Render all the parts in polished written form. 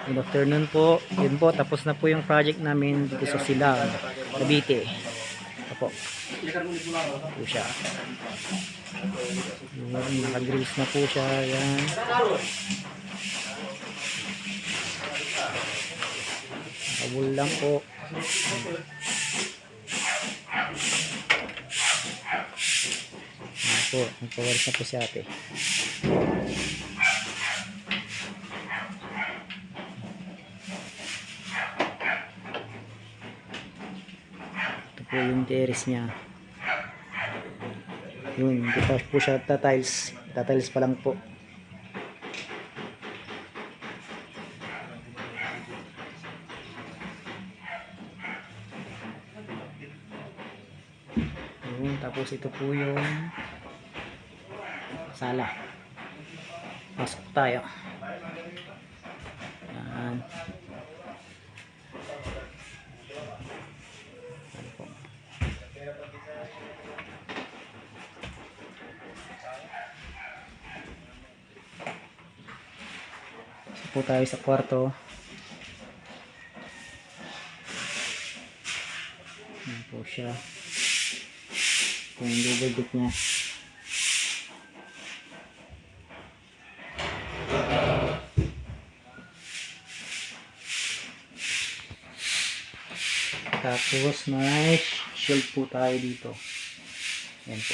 Good afternoon po. Yun po, tapos na po yung project namin dito sa Silang, Cavite. Ito po. Ito siya. Naka-grease na po siya. Yan. Nakabul lang po. Yan po. Nagpawalis na po si ate. Po yung terrace niya. Yun, hindi pa po siya tatiles. Tatiles pa lang po. Yun, tapos ito po yung sala. Pasok tayo. Yan. Po tayo sa kwarto. Yan po siya. Ito yung double bed niya. Tapos may shelf po tayo dito. Yan po.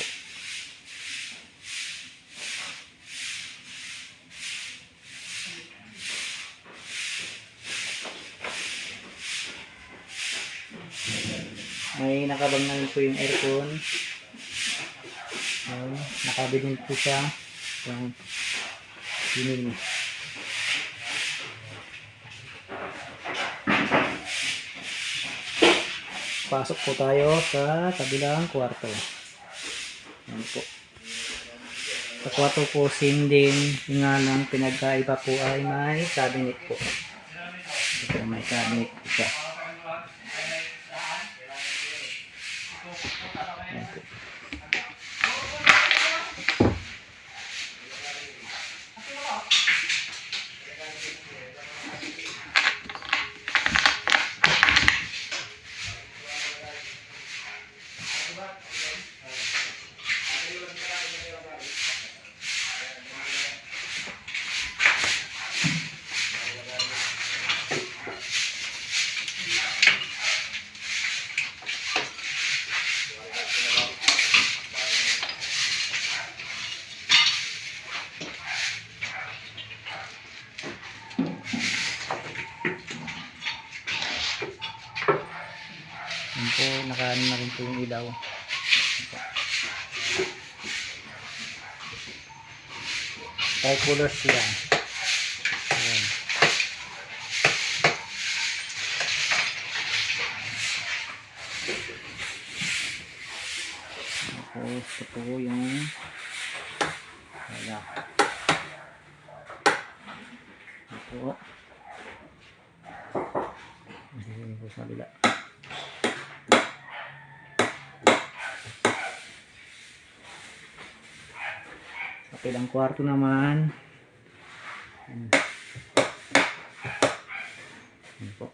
May nakabang namin po yung aircon. Nakabigin po siya. Yung pinili. Pasok po tayo sa kabilang kwarto. Yan po. Sa kwarto po same din. Yung nga lang pinagkaiba po ay may cabinet po. Ito may cabinet po siya. Yan po. Yan po, nakaano na rin po yung ilaw. Tricolor siya. Ayan. Tapos ito po yung wala. Ito po. Hindi po sa bila. Sa ilang kwarto naman. Yan po.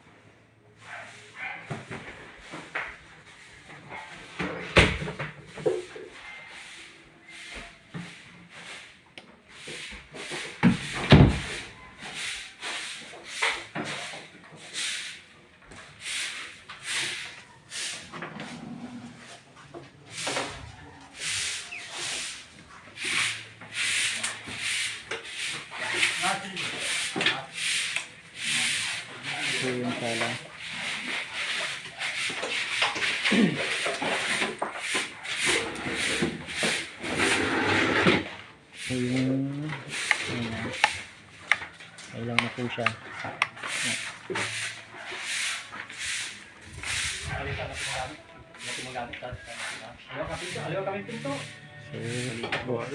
Ito yung sala. Ito yung ilang na po siya. Aliwa kami pinto. So, box.